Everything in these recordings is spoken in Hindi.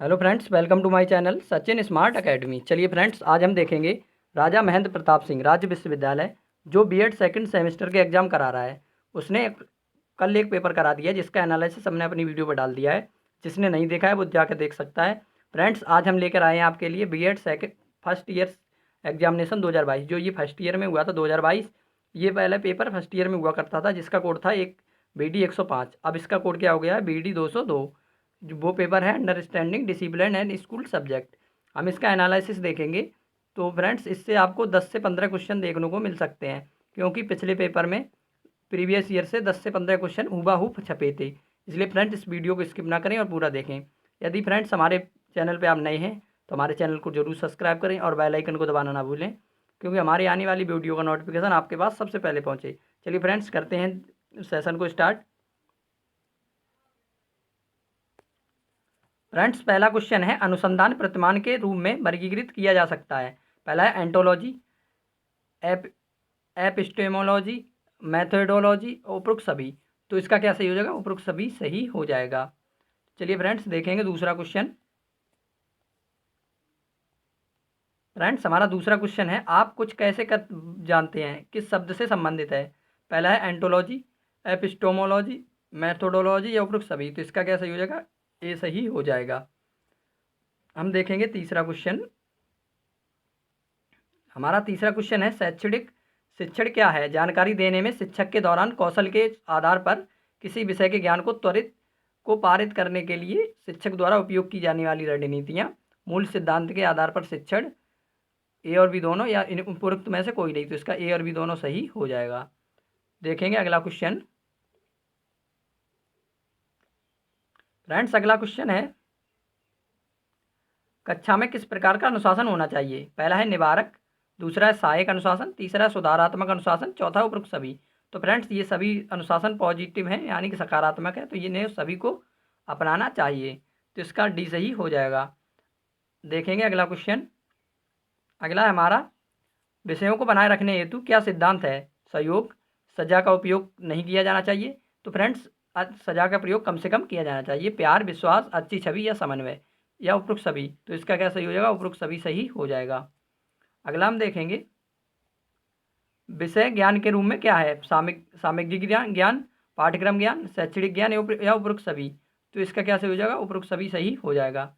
Hello friends, welcome to my channel Sachin smart academy. चलिए फ्रेंड्स, आज हम देखेंगे राजा महेंद्र प्रताप सिंह राज्य विश्वविद्यालय जो बीएड सेकंड सेमेस्टर के एग्ज़ाम करा रहा है। उसने कल एक पेपर करा दिया जिसका एनालिसिस हमने अपनी वीडियो पर डाल दिया है। जिसने नहीं देखा है वो जाकर देख सकता है। फ्रेंड्स, आज हम लेकर आए हैं आपके लिए BEd second first year examination 2022। जो ये फर्स्ट ईयर में हुआ था 2022। ये पहले पेपर फर्स्ट ईयर में हुआ करता था जिसका कोड था एक BD 105। अब इसका कोड क्या हो गया है, BD 202। जो वो पेपर है understanding discipline and school subject. हम इसका एनालिसिस देखेंगे। तो फ्रेंड्स, इससे आपको 10 से 15 क्वेश्चन देखने को मिल सकते हैं, क्योंकि पिछले पेपर में प्रीवियस ईयर से 10 से 15 क्वेश्चन हूबहू छपे थे। इसलिए फ्रेंड्स, इस वीडियो को स्किप ना करें और पूरा देखें। यदि फ्रेंड्स हमारे चैनल पर आप नए हैं तो हमारे चैनल को जरूर सब्सक्राइब करें और बेल आइकन को दबाना ना भूलें, क्योंकि हमारी आने वाली वीडियो का नोटिफिकेशन आपके पास सबसे पहले पहुँचे। चलिए फ्रेंड्स, करते हैं सेशन को स्टार्ट। फ्रेंड्स, पहला क्वेश्चन है, अनुसंधान प्रतिमान के रूप में वर्गीकृत किया जा सकता है। पहला है एंटोलॉजी, एपिस्टेमोलॉजी, मैथोडोलॉजी, उपरोक्त सभी। तो इसका क्या सही हो जाएगा, उपरोक्त सभी सही हो जाएगा। चलिए फ्रेंड्स, देखेंगे दूसरा क्वेश्चन। फ्रेंड्स, हमारा दूसरा क्वेश्चन है, आप कुछ कैसे कर जानते हैं किस शब्द से संबंधित है। पहला है एंटोलॉजी, एपिस्टोमोलॉजी, मैथोडोलॉजी या उपरोक्त सभी। तो इसका क्या सही हो जाएगा, ए सही हो जाएगा। हम देखेंगे तीसरा क्वेश्चन। हमारा तीसरा क्वेश्चन है, शैक्षणिक शिक्षण क्या है। जानकारी देने में शिक्षक के दौरान कौशल के आधार पर किसी विषय के ज्ञान को त्वरित को पारित करने के लिए शिक्षक द्वारा उपयोग की जाने वाली रणनीतियाँ। मूल सिद्धांत के आधार पर शिक्षण। ए और बी दोनों या इन उपरोक्त में से कोई नहीं। तो इसका ए और बी दोनों सही हो जाएगा। देखेंगे अगला क्वेश्चन। फ्रेंड्स, अगला क्वेश्चन है, कक्षा में किस प्रकार का अनुशासन होना चाहिए। पहला है निवारक, दूसरा है सहायक अनुशासन, तीसरा है सुधारात्मक अनुशासन, चौथा उपरोक्त सभी। तो फ्रेंड्स, ये सभी अनुशासन पॉजिटिव हैं, यानी कि सकारात्मक है। तो ये सभी को अपनाना चाहिए। तो इसका डी सही हो जाएगा। देखेंगे अगला क्वेश्चन। अगला है हमारा, विषयों को बनाए रखने हेतु क्या सिद्धांत है। सहयोग, सजा का उपयोग नहीं किया जाना चाहिए। तो फ्रेंड्स, सजा का प्रयोग कम से कम किया जाना चाहिए। प्यार, विश्वास, अच्छी छवि या समन्वय या उपरोक्त सभी। तो इसका क्या सही हो जाएगा, उपरोक्त सभी सही हो जाएगा। अगला हम देखेंगे, विषय ज्ञान के रूप में क्या है। सामग्रिक ज्ञान, पाठ्यक्रम ज्ञान, शैक्षणिक ज्ञान या उपरोक्त सभी। तो इसका क्या सही हो जाएगा, उपरोक्त सभी सही हो जाएगा।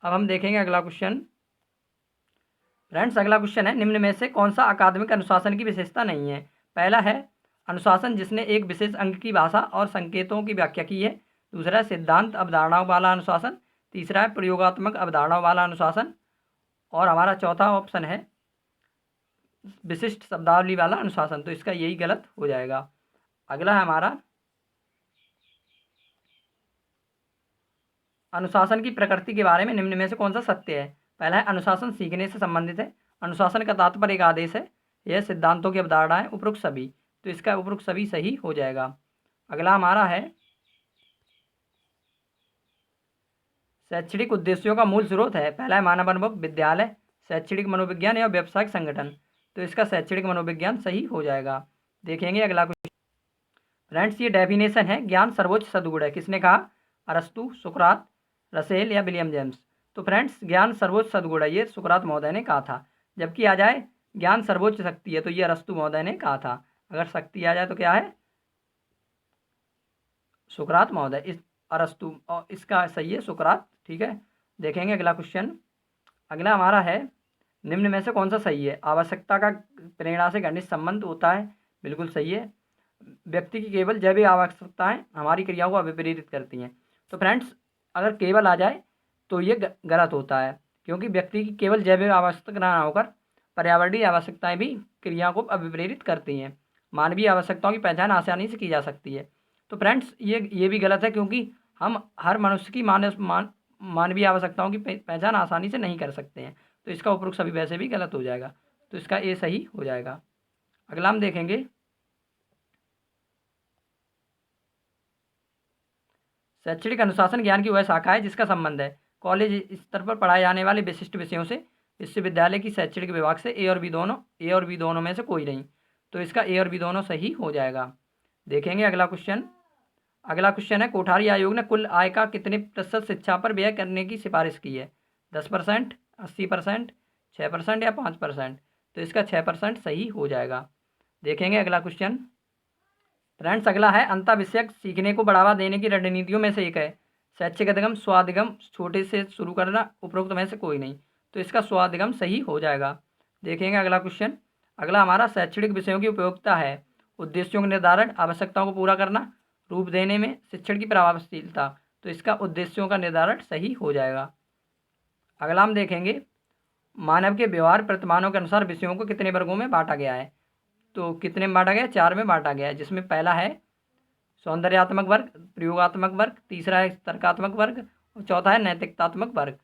अब हम देखेंगे अगला क्वेश्चन। फ्रेंड्स, अगला क्वेश्चन है, निम्न में से कौन सा अकादमिक अनुशासन की विशेषता नहीं है। पहला है अनुशासन जिसने एक विशेष अंग की भाषा और संकेतों की व्याख्या की है। दूसरा है सिद्धांत अवधारणाओं वाला अनुशासन। तीसरा है प्रयोगात्मक अवधारणाओं वाला अनुशासन। और हमारा चौथा ऑप्शन है विशिष्ट शब्दावली वाला अनुशासन। तो इसका यही गलत हो जाएगा। अगला है हमारा, अनुशासन की प्रकृति के बारे में निम्न में से कौन सा सत्य है। पहला है अनुशासन सीखने से संबंधित है। अनुशासन का तात्पर्य एक आदेश है। यह सिद्धांतों की अवधारणा है, उपरोक्त सभी। तो इसका उपरोक्त सभी सही हो जाएगा। अगला हमारा है, शैक्षणिक उद्देश्यों का मूल स्रोत है। पहला है मानव अनुभव, विद्यालय, शैक्षणिक मनोविज्ञान या व्यावसायिक संगठन। तो इसका शैक्षणिक मनोविज्ञान सही हो जाएगा। देखेंगे अगला क्वेश्चन। फ्रेंड्स, ये डेफिनेशन है, ज्ञान सर्वोच्च सद्गुण है। किसने कहा, अरस्तु, सुकरात, रसेल या विलियम जेम्स। तो फ्रेंड्स, ज्ञान सर्वोच्च सद्गुण है, ये सुकरात महोदय ने कहा था। जबकि आ जाए ज्ञान सर्वोच्च शक्ति है, तो ये अरस्तु महोदय ने कहा था। अगर शक्ति आ जाए तो क्या है, सुकरात महोदय। इस अरस्तु, और इसका सही है सुकरात। ठीक है। देखेंगे अगला क्वेश्चन। अगला हमारा है, निम्न में से कौन सा सही है। आवश्यकता का प्रेरणा से घनिष्ठ संबंध होता है। बिल्कुल सही है। व्यक्ति की केवल जैविक आवश्यकताएं हमारी क्रियाओं को अभिप्रेरित करती हैं। तो फ्रेंड्स, अगर केवल आ जाए तो ये गलत होता है, क्योंकि व्यक्ति की केवल जैविक आवश्यकता ना होकर पर्यावरणीय आवश्यकताएं भी क्रिया को अभिप्रेरित करती हैं। मानवीय आवश्यकताओं की पहचान आसानी से की जा सकती है। तो फ्रेंड्स, ये भी गलत है, क्योंकि हम हर मनुष्य की मानवीय आवश्यकताओं की पहचान आसानी से नहीं कर सकते हैं। तो इसका उपरोक्त सभी वैसे भी गलत हो जाएगा। तो इसका ए सही हो जाएगा। अगला हम देखेंगे, शैक्षणिक अनुशासन ज्ञान की वह शाखा है जिसका संबंध है कॉलेज स्तर पर पढ़ाए जाने वाले विशिष्ट विषयों से। विश्वविद्यालय की शैक्षणिक विभाग से। ए और बी दोनों में से कोई नहीं। तो इसका ए और बी दोनों सही हो जाएगा। देखेंगे अगला क्वेश्चन। अगला क्वेश्चन है, कोठारी आयोग ने कुल आय का कितने प्रतिशत शिक्षा पर व्यय करने की सिफारिश की है? 10%, 80%, 6% या 5%? तो इसका 6% सही हो जाएगा। देखेंगे अगला क्वेश्चन। फ्रेंड्स अगला है, अंतःविषयक सीखने को बढ़ावा देने की रणनीतियों में से एक है शैक्षिक अधिगम, स्वाधिगम, छोटे से शुरू करना, उपरोक्त में से कोई नहीं। तो इसका स्वाधिगम सही हो जाएगा। देखेंगे अगला क्वेश्चन। अगला हमारा, शैक्षणिक विषयों की उपयोगिता है उद्देश्यों का निर्धारण, आवश्यकताओं को पूरा करना, रूप देने में, शिक्षण की प्रभावशीलता। तो इसका उद्देश्यों का निर्धारण सही हो जाएगा। अगला हम देखेंगे, मानव के व्यवहार प्रतिमानों के अनुसार विषयों को कितने वर्गों में बांटा गया है? तो कितने में बांटा गया? 4 में बांटा गया है, जिसमें पहला है सौंदर्यात्मक वर्ग, प्रयोगात्मक वर्ग, तीसरा है तर्कात्मक वर्ग और चौथा है नैतिकतात्मक वर्ग।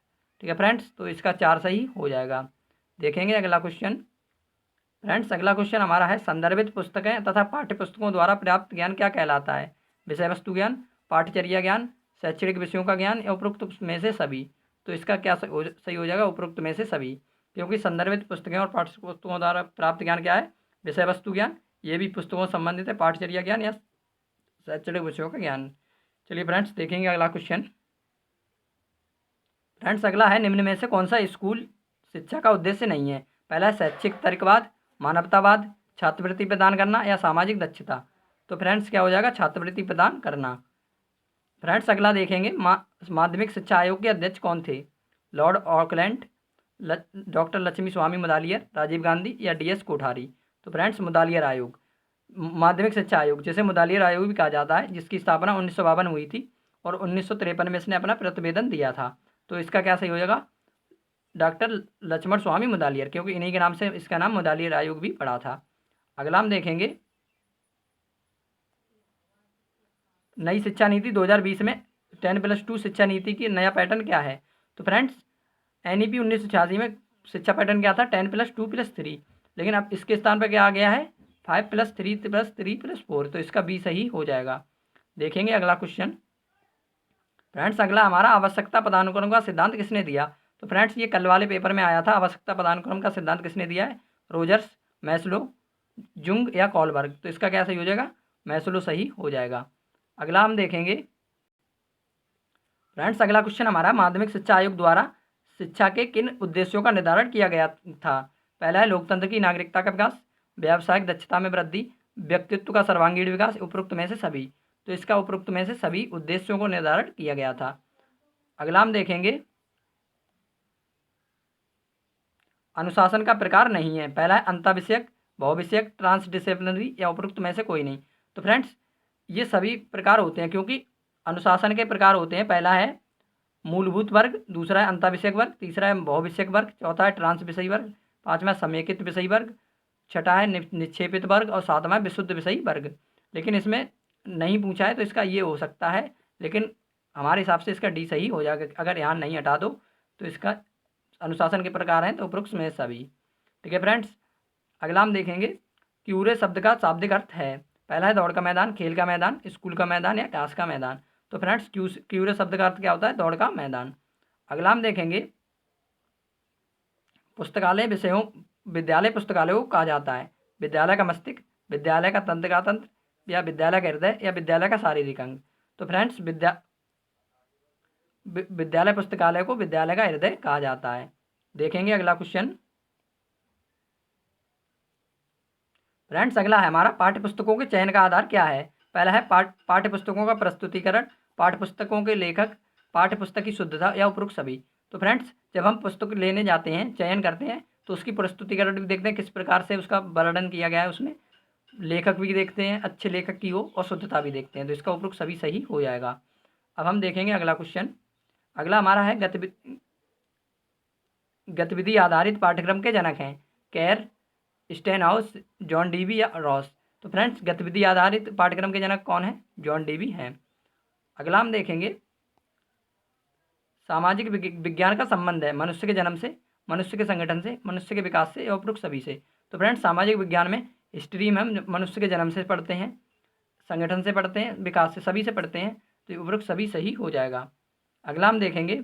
ठीक है फ्रेंड्स, तो इसका 4 सही हो जाएगा। देखेंगे अगला क्वेश्चन। फ्रेंड्स अगला क्वेश्चन हमारा है, संदर्भित पुस्तकें तथा पाठ्य पुस्तकों द्वारा प्राप्त ज्ञान क्या कहलाता है? विषय वस्तु ज्ञान, पाठचर्या ज्ञान, शैक्षणिक विषयों का ज्ञान या उपरोक्त में से सभी? तो इसका क्या सही हो जाएगा? उपरोक्त में से सभी, क्योंकि संदर्भित पुस्तकें और पाठ्य पुस्तकों द्वारा प्राप्त ज्ञान क्या है? विषय वस्तु ज्ञान, ये भी पुस्तकों से संबंधित है, पाठचर्या ज्ञान या शैक्षणिक विषयों का ज्ञान। चलिए फ्रेंड्स देखेंगे अगला क्वेश्चन। फ्रेंड्स अगला है, निम्न में से कौन सा स्कूल शिक्षा का उद्देश्य नहीं है? पहला है शैक्षिक तर्कवाद, मानवतावाद, छात्रवृत्ति प्रदान करना या सामाजिक दक्षता? तो फ्रेंड्स क्या हो जाएगा? छात्रवृत्ति प्रदान करना। फ्रेंड्स अगला देखेंगे, माध्यमिक शिक्षा आयोग के अध्यक्ष कौन थे? लॉर्ड ऑकलैंड, डॉक्टर लक्ष्मी स्वामी मुदालियर, राजीव गांधी या DS कोठारी? तो फ्रेंड्स मुदालियर आयोग, माध्यमिक शिक्षा आयोग, जिसे मुदालियर आयोग भी कहा जाता है, जिसकी स्थापना 1952 में हुई थी और 1953 में इसने अपना प्रतिवेदन दिया था। तो इसका क्या सही हो जाएगा? डॉक्टर लक्ष्मण स्वामी मुदालियर, क्योंकि इन्हीं के नाम से इसका नाम मुदालियर आयोग भी पड़ा था। अगला हम देखेंगे, नई शिक्षा नीति 2020 में 10+2 शिक्षा नीति की नया पैटर्न क्या है? तो फ्रेंड्स NEP 1986 में शिक्षा पैटर्न क्या था? 10+2+3, लेकिन अब इसके स्थान पर क्या आ गया है? 5+3+3+4। तो इसका B सही हो जाएगा। देखेंगे अगला क्वेश्चन। फ्रेंड्स अगला हमारा, आवश्यकता पदानुक्रम का सिद्धांत किसने दिया? तो फ्रेंड्स ये कल वाले पेपर में आया था। आवश्यकता पदानुक्रम का सिद्धांत किसने दिया है? रोजर्स, मैस्लो, जुंग या कॉलबर्ग? तो इसका क्या सही हो जाएगा? मैस्लो सही हो जाएगा। अगला हम देखेंगे। फ्रेंड्स अगला क्वेश्चन हमारा, माध्यमिक शिक्षा आयोग द्वारा शिक्षा के किन उद्देश्यों का निर्धारण किया गया था? पहला है लोकतंत्र की नागरिकता का विकास, व्यावसायिक दक्षता में वृद्धि, व्यक्तित्व का सर्वांगीण विकास, उपरोक्त में से सभी? तो इसका उपरोक्त में से सभी उद्देश्यों को निर्धारण किया गया था। अगला हम देखेंगे, अनुशासन का प्रकार नहीं है। पहला है अंतःविषयक, बहुविषयक, ट्रांसडिसिप्लिनरी या उपरोक्त में से कोई नहीं? तो फ्रेंड्स ये सभी प्रकार होते हैं, क्योंकि अनुशासन के प्रकार होते हैं। पहला है मूलभूत वर्ग, दूसरा है अंतःविषयक वर्ग, तीसरा है बहुविषयक वर्ग, चौथा है ट्रांस विषयी वर्ग, पाँचवा समेकित विषयी वर्ग, छठा है निक्षेपित वर्ग और सातवां है विशुद्ध विषयी वर्ग। लेकिन इसमें नहीं पूछा है, तो इसका ये हो सकता है, लेकिन हमारे हिसाब से इसका D सही हो जाएगा। अगर यहाँ नहीं हटा दो तो इसका अनुशासन के प्रकार हैं तो उपरोक्त में सभी। ठीक है फ्रेंड्स, अगला हम देखेंगे, क्यूरे शब्द का शाब्दिक अर्थ है। पहला है दौड़ का मैदान, खेल का मैदान, स्कूल का मैदान या क्लास का मैदान? तो फ्रेंड्स क्यूरे शब्द का अर्थ क्या होता है? दौड़ का मैदान। अगला हम देखेंगे, पुस्तकालय विषयों, विद्यालय पुस्तकालय को कहा जाता है विद्यालय का मस्तिष्क, विद्यालय का तंत्र का तंत्र या विद्यालय का हृदय या विद्यालय का शारीरिक अंग? तो फ्रेंड्स विद्यालय पुस्तकालय को विद्यालय का हृदय कहा जाता है। देखेंगे अगला क्वेश्चन। फ्रेंड्स अगला है हमारा, पाठ्य पुस्तकों के चयन का आधार क्या है? पहला है पाठ्य पुस्तकों का प्रस्तुतिकरण, पाठ्य पुस्तकों के लेखक, पाठ्य पुस्तक की शुद्धता या उपरोक्त सभी? तो फ्रेंड्स जब हम पुस्तक लेने जाते हैं, चयन करते हैं, तो उसकी प्रस्तुतिकरण भी देखते हैं, किस प्रकार से उसका वर्णन किया गया है, उसमें लेखक भी देखते हैं, अच्छे लेखक की हो, और शुद्धता भी देखते हैं। तो इसका उपरोक्त सभी सही हो जाएगा। अब हम देखेंगे अगला क्वेश्चन। अगला हमारा है, गतिविधि आधारित पाठ्यक्रम के जनक हैं कैर, स्टेनहाउस, जॉन डीवी या रॉस? तो फ्रेंड्स गतिविधि आधारित पाठ्यक्रम के जनक कौन है? जॉन डीवी हैं। अगला हम देखेंगे, सामाजिक विज्ञान का संबंध है मनुष्य के जन्म से, मनुष्य के संगठन से, मनुष्य के विकास से या उपरोक्त सभी से? तो फ्रेंड्स सामाजिक विज्ञान में हिस्ट्री में हम मनुष्य के जन्म से पढ़ते हैं, संगठन से पढ़ते हैं, विकास से, सभी से पढ़ते हैं। तो उपरोक्त सभी सही हो जाएगा। अगला हम देखेंगे,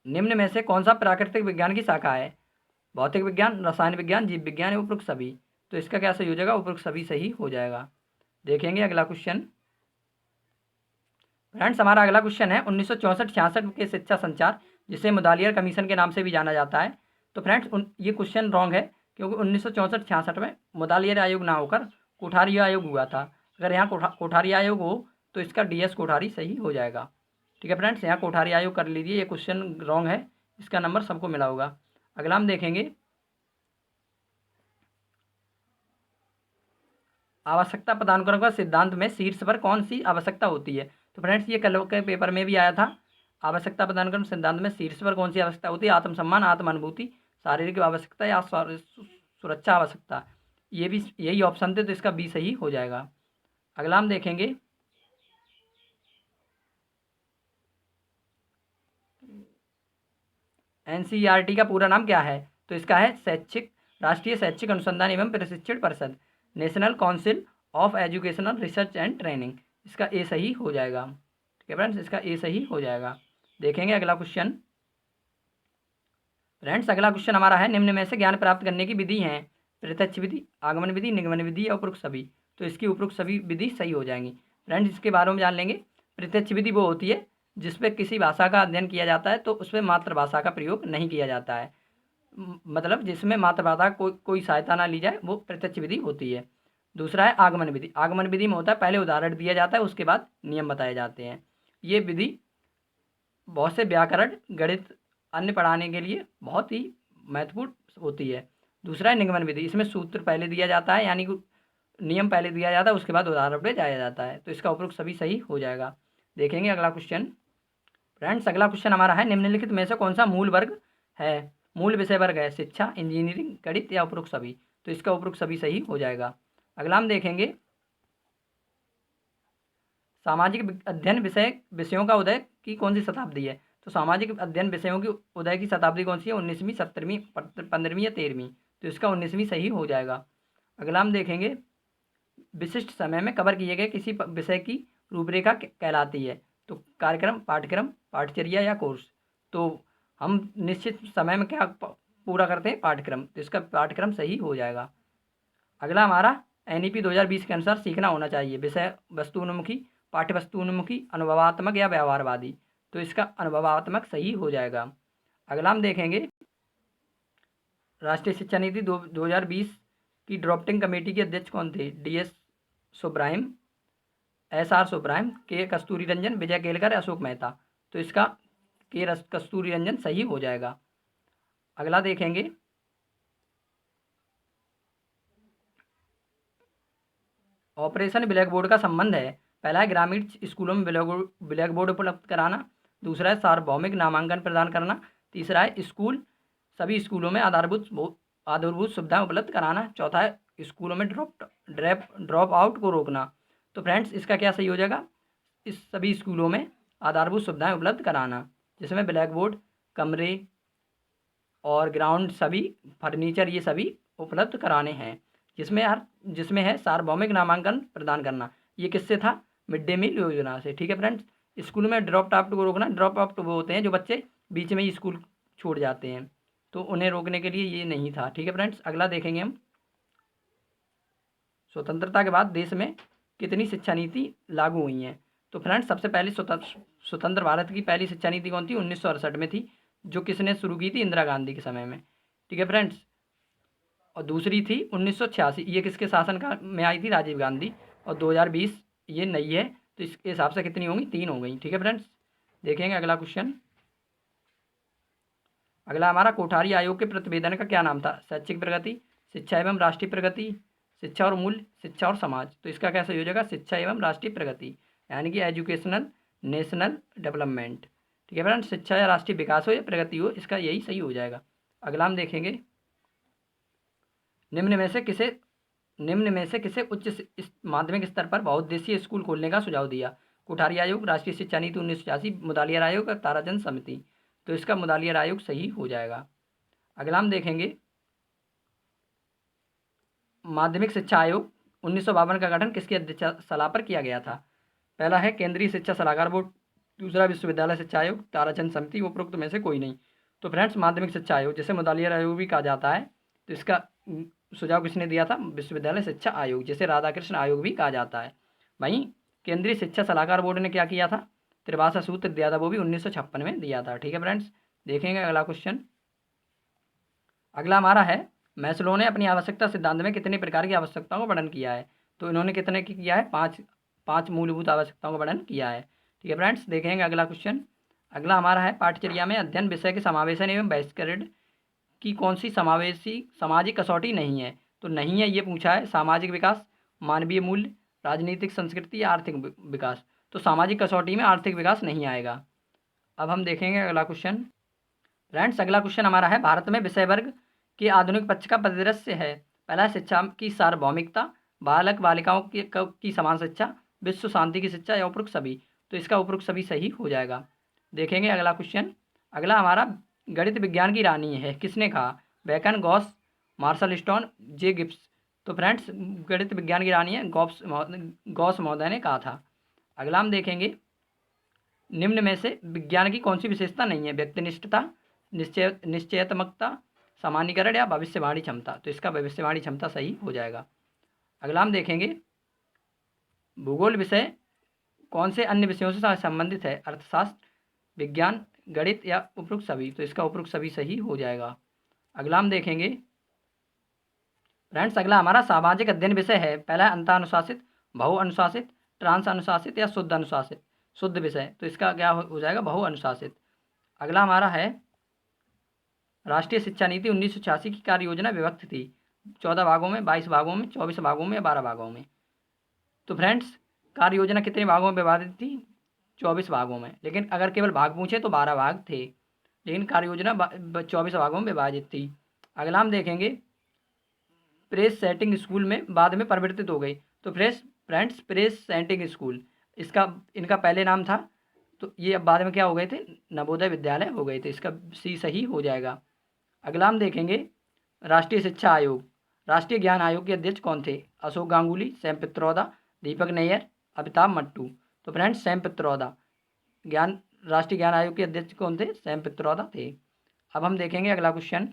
निम्न में से कौन सा प्राकृतिक विज्ञान की शाखा है? भौतिक विज्ञान, रसायन विज्ञान, जीव विज्ञान या उपरोक्त सभी? तो इसका क्या सही हो जाएगा? उपरोक्त सभी सही हो जाएगा। देखेंगे अगला क्वेश्चन। फ्रेंड्स हमारा अगला क्वेश्चन है 1964-66 के शिक्षा संचार, जिसे मुदालियर कमीशन के नाम से भी जाना जाता है। तो फ्रेंड्स ये क्वेश्चन रॉन्ग है, क्योंकि 1964-66 में मुदालियर आयोग ना होकर कोठारी आयोग हुआ था। अगर यहाँ कोठारी आयोग हो तो इसका DS कोठारी सही हो जाएगा। ठीक है फ्रेंड्स, यहाँ कोठारी आयोग कर लीजिए, ये क्वेश्चन रॉन्ग है, इसका नंबर सबको मिला होगा। अगला हम देखेंगे आवश्यकता पदानुक्रम का सिद्धांत में शीर्ष पर कौन सी आवश्यकता होती है। तो फ्रेंड्स ये कल के पेपर में भी आया था। आवश्यकता पदानुक्रम सिद्धांत में शीर्ष पर कौन सी आवश्यकता होती है? आत्मसम्मान, आत्मानुभूति, शारीरिक आवश्यकता या सुरक्षा आवश्यकता। ये भी यही ऑप्शन थे, तो इसका बी सही हो जाएगा। अगला हम देखेंगे NCERT का पूरा नाम क्या है? तो इसका है राष्ट्रीय शैक्षिक अनुसंधान एवं प्रशिक्षण परिषद, national council of educational research and training. इसका ए सही हो जाएगा। ठीक है फ्रेंड्स, इसका ए सही हो जाएगा। देखेंगे अगला क्वेश्चन। फ्रेंड्स अगला क्वेश्चन हमारा है निम्न में से ज्ञान प्राप्त करने की विधि है प्रत्यक्ष विधि, आगमन विधि, निगमन विधि या उपरोक्त सभी। तो इसकी उपरोक्त सभी विधि सही हो जाएंगी। फ्रेंड्स इसके बारे में जान लेंगे। प्रत्यक्ष विधि वो होती है जिसपे किसी भाषा का अध्ययन किया जाता है तो उसमें मातृभाषा का प्रयोग नहीं किया जाता है, मतलब जिसमें मातृभाषा कोई सहायता ना ली जाए, वो प्रत्यक्ष विधि होती है। दूसरा है आगमन विधि। आगमन विधि में होता है पहले उदाहरण दिया जाता है, उसके बाद नियम बताए जाते हैं। ये विधि बहुत से व्याकरण, गणित, अन्य पढ़ाने के लिए बहुत ही महत्वपूर्ण होती है। दूसरा है निगमन विधि। इसमें सूत्र पहले दिया जाता है, यानी कि नियम पहले दिया जाता है, उसके बाद उदाहरण पे जाया जाता है। तो इसका उपरोक्त सभी सही हो जाएगा। देखेंगे अगला क्वेश्चन। फ्रेंड्स अगला क्वेश्चन हमारा है निम्नलिखित में से कौन सा मूल वर्ग है, मूल विषय वर्ग है? शिक्षा, इंजीनियरिंग, गणित या उपरोक्त सभी। तो इसका उपरोक्त सभी सही हो जाएगा। अगला हम देखेंगे सामाजिक अध्ययन विषयों का उदय की कौन सी शताब्दी है। तो सामाजिक अध्ययन विषयों की उदय की शताब्दी कौन सी है? 19वीं, 17वीं, 15वीं या 13वीं। तो इसका 19वीं सही हो जाएगा। अगला हम देखेंगे विशिष्ट समय में कवर किए गए किसी विषय की रूपरेखा कहलाती है। तो कार्यक्रम, पाठ्यक्रम, पाठचर्या या कोर्स। तो हम निश्चित समय में क्या पूरा करते हैं? पाठ्यक्रम। तो इसका पाठ्यक्रम सही हो जाएगा। अगला हमारा NEP 2020 के अनुसार सीखना होना चाहिए विषय वस्तुन्मुखी, पाठ्य वस्तुन्मुखी, अनुभवात्मक या व्यवहारवादी। तो इसका अनुभवात्मक सही हो जाएगा। अगला हम देखेंगे राष्ट्रीय शिक्षा नीति 2020 की ड्राफ्टिंग कमेटी के अध्यक्ष कौन थे? DS सुब्राहिम, SR सुब्राहिम, के कस्तूरी रंजन, विजय केलकर, अशोक मेहता। तो इसका कस्तूरी रंजन सही हो जाएगा। अगला देखेंगे ऑपरेशन ब्लैक बोर्ड का संबंध है। पहला है ग्रामीण स्कूलों में ब्लैक बोर्ड उपलब्ध कराना। दूसरा है सार्वभौमिक नामांकन प्रदान करना। तीसरा है सभी स्कूलों में आधारभूत सुविधाएं उपलब्ध कराना। चौथा है स्कूलों में ड्रॉप आउट को रोकना। तो फ्रेंड्स इसका क्या सही हो जाएगा? इस सभी स्कूलों में आधारभूत सुविधाएं उपलब्ध कराना, जिसमें ब्लैक बोर्ड, कमरे और ग्राउंड, सभी फर्नीचर, ये सभी उपलब्ध कराने हैं। जिसमें है सार्वभौमिक नामांकन प्रदान करना। ये किससे था? मिड डे मील योजना से। ठीक है फ्रेंड्स, स्कूल में ड्रॉप आउट को रोकना। ड्रॉप आउट वो होते हैं जो बच्चे बीच में ही स्कूल छोड़ जाते हैं, तो उन्हें रोकने के लिए ये नहीं था। ठीक है फ्रेंड्स, अगला देखेंगे हम स्वतंत्रता के बाद देश में कितनी शिक्षा नीति लागू हुई हैं। तो फ्रेंड्स सबसे पहले स्वतंत्र भारत की पहली शिक्षा नीति कौन थी? 1968 में थी, जो किसने शुरू की थी? इंदिरा गांधी के समय में। ठीक है फ्रेंड्स, और दूसरी थी 1986, ये किसके शासन काल में आई थी? राजीव गांधी। और 2020 ये नई है, तो इसके हिसाब से कितनी होंगी? 3 हो गई। ठीक है फ्रेंड्स, देखेंगे अगला क्वेश्चन। अगला हमारा कोठारी आयोग के प्रतिवेदन का क्या नाम था? शैक्षिक प्रगति, शिक्षा एवं राष्ट्रीय प्रगति, शिक्षा और मूल्य, शिक्षा और समाज। तो इसका क्या सही हो जाएगा? शिक्षा एवं राष्ट्रीय प्रगति, यानी कि एजुकेशनल नेशनल डेवलपमेंट। ठीक है फ्रेंड्स, शिक्षा या राष्ट्रीय विकास हो या प्रगति हो, इसका यही सही हो जाएगा। अगला हम देखेंगे निम्न में से किसे उच्च माध्यमिक स्तर पर बहुउद्देशीय स्कूल खोलने का सुझाव दिया? कोठारी आयोग, राष्ट्रीय शिक्षा नीति 1986, मुदालियर आयोग, ताराचंद समिति। तो इसका मुदालियर आयोग सही हो जाएगा। अगला हम देखेंगे माध्यमिक शिक्षा आयोग 1952 का गठन किसकी अध्यक्षता सलाह पर किया गया था? पहला है केंद्रीय शिक्षा सलाहकार बोर्ड, दूसरा विश्वविद्यालय शिक्षा आयोग, ताराचंद समिति, उपरोक्त में से कोई नहीं। तो फ्रेंड्स माध्यमिक शिक्षा आयोग, जिसे मुदालियर आयोग भी कहा जाता है, तो इसका सुझाव किसने दिया था? विश्वविद्यालय शिक्षा आयोग, जिसे राधाकृष्ण आयोग भी कहा जाता है। वहीं केंद्रीय शिक्षा सलाहकार बोर्ड ने क्या किया था? त्रिभाषा सूत्र दिया था, वो भी 1956 में दिया था। ठीक है फ्रेंड्स, देखेंगे अगला क्वेश्चन। अगला हमारा है, मैस्लो ने अपनी आवश्यकता सिद्धांत में कितने प्रकार की आवश्यकताओं का वर्णन किया है? तो इन्होंने कितने की किया है? पाँच मूलभूत आवश्यकताओं का वर्णन किया है। ठीक है फ्रेंड्स, देखेंगे अगला क्वेश्चन। अगला हमारा है, पाठचर्या में अध्ययन विषय के समावेशन एवं बहिष्करण की कौन सी समावेशी सामाजिक कसौटी नहीं है? तो नहीं है ये पूछा है। सामाजिक विकास, मानवीय मूल्य, राजनीतिक संस्कृति या आर्थिक विकास। तो सामाजिक कसौटी में आर्थिक विकास नहीं आएगा। अब हम देखेंगे अगला क्वेश्चन। फ्रेंड्स, अगला क्वेश्चन हमारा है, भारत में विषय वर्ग के आधुनिक पक्ष का परिदृश्य है। पहला, शिक्षा की सार्वभौमिकता, बालक बालिकाओं की समान शिक्षा, विश्व शांति की शिक्षा या उपरोक्त सभी। तो इसका उपरोक्त सभी सही हो जाएगा। देखेंगे अगला क्वेश्चन। अगला हमारा, गणित विज्ञान की रानी है, किसने कहा? बेकन, गॉस, मार्शल स्टोन, जे गिब्स। तो फ्रेंड्स, गणित विज्ञान की रानी है गॉस महोदय ने कहा था। अगला हम देखेंगे, निम्न में से विज्ञान की कौन सी विशेषता नहीं है? व्यक्तिनिष्ठता, निश्चयात्मकता, सामान्यीकरण या भविष्यवाणी क्षमता। तो इसका भविष्यवाणी क्षमता सही हो जाएगा। अगला हम देखेंगे, भूगोल विषय कौन से अन्य विषयों से संबंधित है? अर्थशास्त्र, विज्ञान, गणित या उपरोक्त सभी। तो इसका उपरोक्त सभी सही हो जाएगा। अगला हम देखेंगे फ्रेंड्स, अगला हमारा सामाजिक अध्ययन विषय है। पहला, अंतानुशासित, बहु अनुशासित, ट्रांस अनुशासित या शुद्ध अनुशासित, शुद्ध विषय। तो इसका क्या हो जाएगा? बहु अनुशासित। अगला हमारा है, राष्ट्रीय शिक्षा नीति 1986 की कार्य योजना विभक्त थी 14 भागों में, 22 भागों में, 24 भागों में या 12 भागों में। तो फ्रेंड्स, कार्य योजना कितने भागों में विभाजित थी? 24 भागों में। लेकिन अगर केवल भाग पूछे तो 12 भाग थे, लेकिन कार्य योजना 24 भागों में विभाजित थी। अगला हम देखेंगे, प्रेस सेटिंग स्कूल में बाद में परिवर्तित हो गई। तो फ्रेंड्स, प्रेस सेटिंग स्कूल, इनका पहले नाम था, तो ये अब बाद में क्या हो गए थे? नवोदय विद्यालय हो गए थे। इसका सी सही हो जाएगा। अगला हम देखेंगे, राष्ट्रीय शिक्षा आयोग, राष्ट्रीय ज्ञान आयोग के अध्यक्ष कौन थे? अशोक गांगुली, सैम पित्रोदा, दीपक नैयर, अमिताभ मट्टू। तो फ्रेंड्स, सैम पित्रोदा, राष्ट्रीय ज्ञान आयोग के अध्यक्ष कौन थे? सैम पित्रोदा थे। अब हम देखेंगे अगला क्वेश्चन।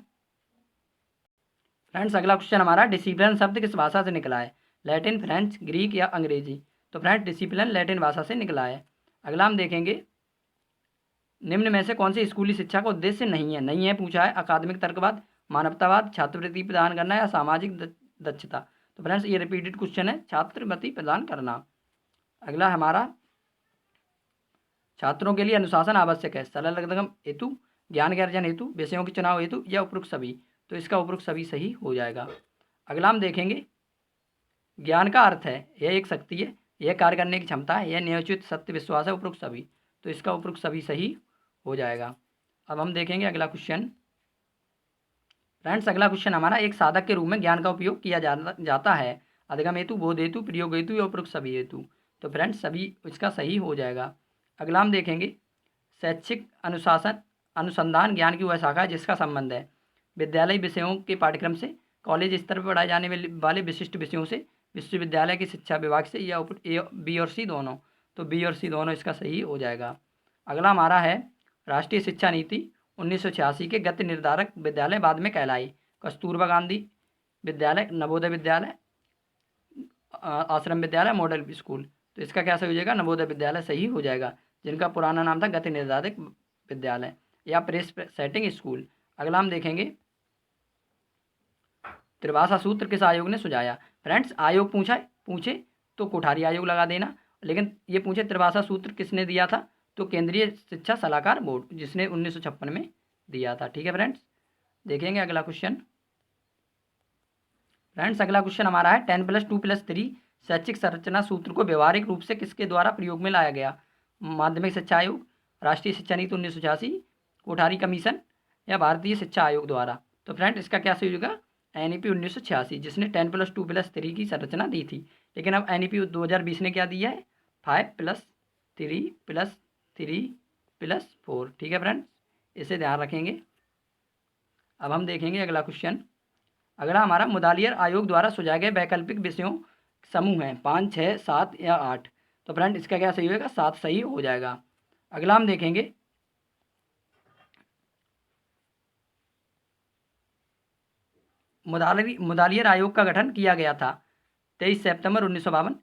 फ्रेंड्स, अगला क्वेश्चन हमारा, डिसिप्लिन शब्द किस भाषा से निकला है? लैटिन, फ्रेंच, ग्रीक या अंग्रेजी। तो फ्रेंड्स, डिसिप्लिन लैटिन भाषा से निकला है। अगला हम देखेंगे, निम्न में से कौन सी स्कूली शिक्षा का उद्देश्य नहीं है? नहीं है पूछा है। अकादमिक तर्कवाद, मानवतावाद, छात्रवृत्ति प्रदान करना या सामाजिक दक्षता। तो फ्रेंड्स, ये रिपीटेड क्वेश्चन है, छात्रवृत्ति प्रदान करना। अगला हमारा, छात्रों के लिए अनुशासन आवश्यक है, सरल गम हेतु, ज्ञान के अर्जन हेतु, विषयों के चुनाव हेतु या उपरोक्त सभी। तो इसका उपरोक्त सभी सही हो जाएगा। अगला हम देखेंगे, ज्ञान का अर्थ है, यह एक शक्ति है, यह कार्य करने की क्षमता है, यह नियोजित सत्य विश्वास है, उपरोक्त सभी। तो इसका उपरोक्त सभी सही हो जाएगा। अब हम देखेंगे अगला क्वेश्चन। फ्रेंड्स, अगला क्वेश्चन हमारा, एक साधक के रूप में ज्ञान का उपयोग किया जाता है, अधिगम हेतु, बोध हेतु, प्रयोग हेतु या उपरोक्त सभी हेतु। तो फ्रेंड्स, सभी इसका सही हो जाएगा। अगला हम देखेंगे, शैक्षिक अनुशासन अनुसंधान ज्ञान की वह शाखा है जिसका संबंध है विद्यालय विषयों के पाठ्यक्रम से, कॉलेज स्तर पर पढ़ाए जाने वाले विशिष्ट विषयों से, विश्वविद्यालय के शिक्षा विभाग से या बी और सी दोनों। तो बी और सी दोनों इसका सही हो जाएगा। अगला हमारा है, राष्ट्रीय शिक्षा नीति 1986 के गति निर्धारक विद्यालय बाद में कहलाई? कस्तूरबा गांधी विद्यालय, नवोदय विद्यालय, आश्रम विद्यालय, मॉडल स्कूल। तो इसका क्या सही हो जाएगा? नवोदय विद्यालय सही हो जाएगा, जिनका पुराना नाम था गति निर्धारक विद्यालय या प्रेस सेटिंग स्कूल। अगला हम देखेंगे, त्रिभाषा सूत्र किस आयोग ने सुझाया? फ्रेंड्स, आयोग पूछे तो कोठारी आयोग लगा देना, लेकिन ये पूछे त्रिभाषा सूत्र किसने दिया था? तो केंद्रीय शिक्षा सलाहकार बोर्ड, जिसने 1956 में दिया था। ठीक है फ्रेंड्स, देखेंगे अगला क्वेश्चन। फ्रेंड्स, अगला क्वेश्चन हमारा है, 10+2+3 शैक्षिक संरचना सूत्र को व्यवहारिक रूप से किसके द्वारा प्रयोग में लाया गया? माध्यमिक शिक्षा आयोग, राष्ट्रीय शिक्षा नीति 1986, कोठारी कमीशन या भारतीय शिक्षा आयोग द्वारा। तो फ्रेंड, इसका क्या सही होगा? NEP 1986, जिसने 10+2+3 की संरचना दी थी। लेकिन अब NEP 2020 ने क्या दिया है? 5+3+3+4। ठीक है फ्रेंड्स, इसे ध्यान रखेंगे। अब हम देखेंगे अगला क्वेश्चन। अगला हमारा, मुदालियर आयोग द्वारा सुझाए गए वैकल्पिक विषयों समूह हैं 5, 6, 7 या 8। तो फ्रेंड, इसका क्या सही होगा? 7 सही हो जाएगा। अगला हम देखेंगे, मुदालियर आयोग का गठन किया गया था? 23 सितंबर 1952,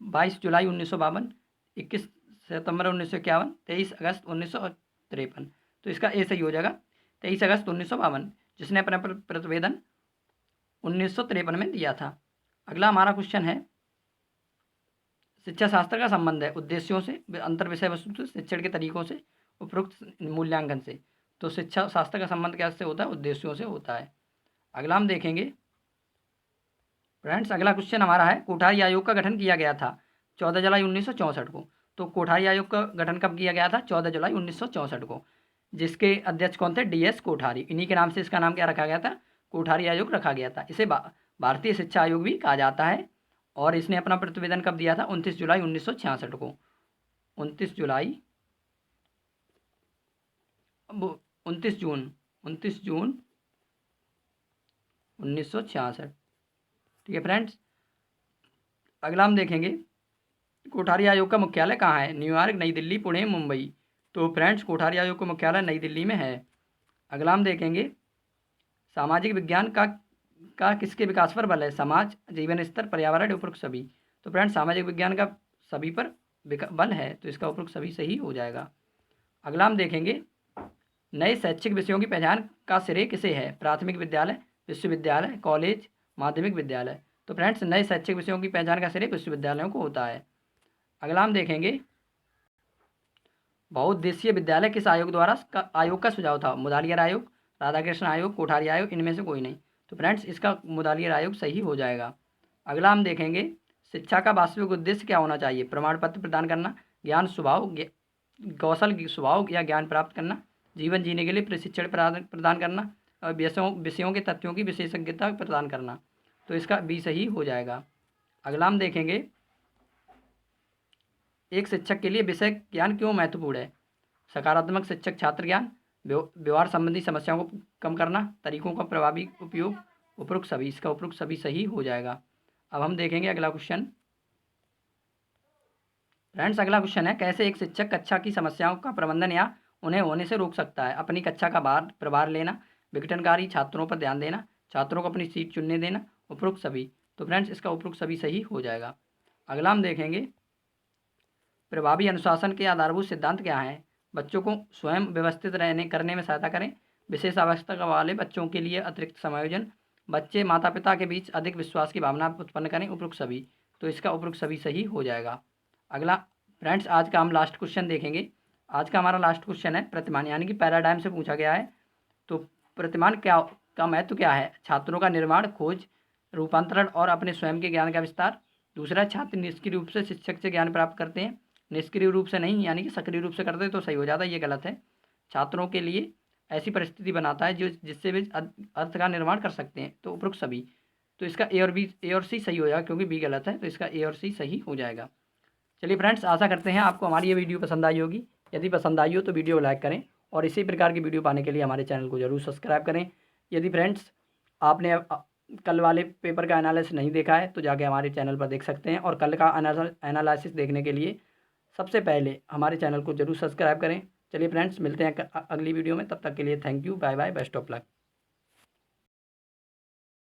22 जुलाई 1952, 21 सितंबर 1951, 23 अगस्त 1953। तो इसका ए सही हो जाएगा 23 अगस्त 1952, जिसने अपना प्रतिवेदन 1953 में दिया था। अगला हमारा क्वेश्चन है, शिक्षा शास्त्र का संबंध है उद्देश्यों से, अंतर विषय वस्तु से, शिक्षण के तरीकों से, उपरोक्त मूल्यांकन से। तो शिक्षा शास्त्र का संबंध कैसे होता है? उद्देश्यों से होता है। अगला हम देखेंगे फ्रेंड्स, अगला क्वेश्चन हमारा है, कोठारी आयोग का गठन किया गया था 14 जुलाई 1964 को। तो कोठारी आयोग का गठन कब किया गया था? 14 जुलाई 1964 को, जिसके अध्यक्ष कौन थे? DS कोठारी। इन्हीं के नाम से इसका नाम क्या रखा गया था? कोठारी आयोग रखा गया था। इसे भारतीय शिक्षा आयोग भी कहा जाता है। और इसने अपना प्रतिवेदन कब दिया था? 29 जुलाई 1966 को। 29 जून 1966। ठीक है फ्रेंड्स, अगला हम देखेंगे, कोठारी आयोग का मुख्यालय कहाँ है? न्यूयॉर्क, नई दिल्ली, पुणे, मुंबई। तो फ्रेंड्स, कोठारी आयोग का मुख्यालय नई दिल्ली में है। अगला हम देखेंगे, सामाजिक विज्ञान का किसके विकास पर बल है? समाज, जीवन स्तर, पर्यावरण, उपरोक्त सभी। तो फ्रेंड्स, सामाजिक विज्ञान का सभी पर बल है, तो इसका उपरोक्त सभी सही हो जाएगा। अगला हम देखेंगे, नए शैक्षिक विषयों की पहचान का श्रेय किसे है? प्राथमिक विद्यालय, विश्वविद्यालय, कॉलेज, माध्यमिक विद्यालय। तो फ्रेंड्स, नए शैक्षिक विषयों की पहचान का श्रेय विश्वविद्यालयों को होता है। अगला हम देखेंगे, बहुउद्देशीय विद्यालय किस आयोग का सुझाव था? मुदालियर आयोग, राधाकृष्ण आयोग, कोठारी आयोग, इनमें से कोई नहीं। तो फ्रेंड्स, इसका मुदालियर आयोग सही हो जाएगा। अगला हम देखेंगे, शिक्षा का वास्तविक उद्देश्य क्या होना चाहिए? प्रमाण पत्र प्रदान करना, ज्ञान स्वभाव कौशल स्वभाव या ज्ञान प्राप्त करना, जीवन जीने के लिए प्रशिक्षण प्रदान करना, और विषयों के तथ्यों की विशेषज्ञता प्रदान करना। तो इसका बी सही हो जाएगा। अगला हम देखेंगे, एक शिक्षक के लिए विषय ज्ञान क्यों महत्वपूर्ण है? सकारात्मक शिक्षक छात्र ज्ञान, व्यवहार संबंधी समस्याओं को कम करना, तरीकों का प्रभावी उपयोग, उपरोक्त सभी। इसका उपरोक्त सभी सही हो जाएगा। अब हम देखेंगे अगला क्वेश्चन। फ्रेंड्स, अगला क्वेश्चन है, कैसे एक शिक्षक कक्षा की समस्याओं का प्रबंधन या उन्हें होने से रोक सकता है? अपनी कक्षा का प्रभार लेना, विघटनकारी छात्रों पर ध्यान देना, छात्रों को अपनी सीट चुनने देना, उपरोक्त सभी। तो फ्रेंड्स, इसका उपरोक्त सभी सही हो जाएगा। अगला हम देखेंगे, प्रभावी अनुशासन के आधारभूत सिद्धांत क्या हैं? बच्चों को स्वयं व्यवस्थित करने में सहायता करें, विशेष आवश्यकता वाले बच्चों के लिए अतिरिक्त समायोजन, बच्चे माता पिता के बीच अधिक विश्वास की भावना उत्पन्न करें, उपरोक्त सभी। तो इसका उपरोक्त सभी सही हो जाएगा। अगला फ्रेंड्स, आज का हम लास्ट क्वेश्चन देखेंगे। आज का हमारा लास्ट क्वेश्चन है, प्रतिमान यानी कि पैराडाइम से पूछा गया है। तो प्रतिमान का महत्व क्या है? छात्रों का निर्माण, खोज, रूपांतरण और अपने स्वयं के ज्ञान का विस्तार। दूसरा, छात्र निष्क्रिय रूप से शिक्षक से ज्ञान प्राप्त करते हैं, निष्क्रिय रूप से नहीं यानी कि सक्रिय रूप से करते तो सही हो जाता है, ये गलत है। छात्रों के लिए ऐसी परिस्थिति बनाता है जिससे वे अर्थ का निर्माण कर सकते हैं। तो उपरोक्त सभी। तो इसका ए और सी सही हो जाएगा, क्योंकि बी गलत है, तो इसका ए और सी सही हो जाएगा। चलिए फ्रेंड्स, आशा करते हैं आपको हमारी ये वीडियो पसंद आई होगी। यदि पसंद आई हो तो वीडियो को लाइक करें और इसी प्रकार की वीडियो पाने के लिए हमारे चैनल को जरूर सब्सक्राइब करें। यदि फ्रेंड्स आपने कल वाले पेपर का एनालिसिस नहीं देखा है तो जाके हमारे चैनल पर देख सकते हैं, और कल का एनालिसिस देखने के लिए सबसे पहले हमारे चैनल को जरूर सब्सक्राइब करें। चलिए फ्रेंड्स, मिलते हैं अगली वीडियो में, तब तक के लिए thank you, bye bye, best of luck.